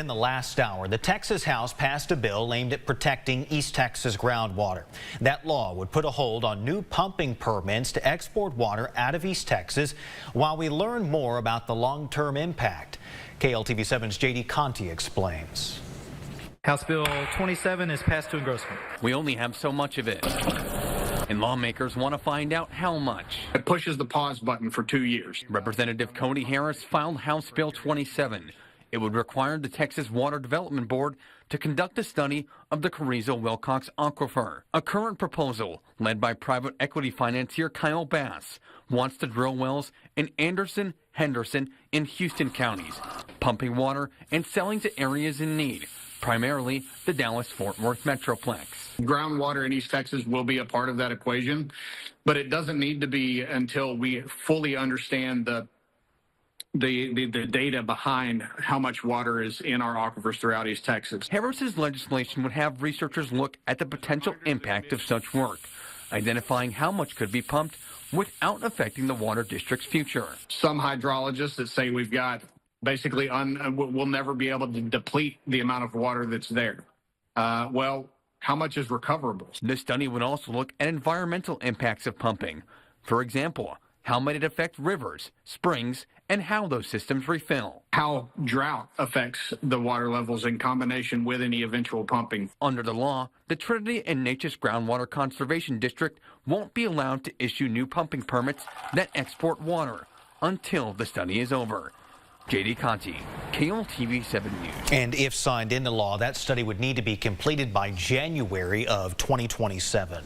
In the last hour, the Texas House passed a bill aimed at protecting East Texas groundwater. That law would put a hold on new pumping permits to export water out of East Texas while we learn more about the long-term impact. KLTV7's JD Conti explains. House Bill 27 is passed to engrossment. We only have so much of it, and lawmakers want to find out how much. It pushes the pause button for 2 years. Representative Cody Harris filed House Bill 27. It would require the Texas Water Development Board to conduct a study of the Carrizo-Wilcox aquifer. A current proposal, led by private equity financier Kyle Bass, wants to drill wells in Anderson, Henderson, and Houston counties, pumping water and selling to areas in need, primarily the Dallas-Fort Worth Metroplex. Groundwater in East Texas will be a part of that equation, but it doesn't need to be until we fully understand the data behind how much water is in our aquifers throughout East Texas. Harris's legislation would have researchers look at the potential impact of such work, identifying how much could be pumped without affecting the water district's future. Some hydrologists that say we've got basically we'll never be able to deplete the amount of water that's there. Well, how much is recoverable? The study would also look at environmental impacts of pumping. For example, how might it affect rivers, springs, and how those systems refill? How drought affects the water levels in combination with any eventual pumping. Under the law, the Trinity and Natchez Groundwater Conservation District won't be allowed to issue new pumping permits that export water until the study is over. JD Conti, KLTV 7 News. And if signed into law, that study would need to be completed by January of 2027.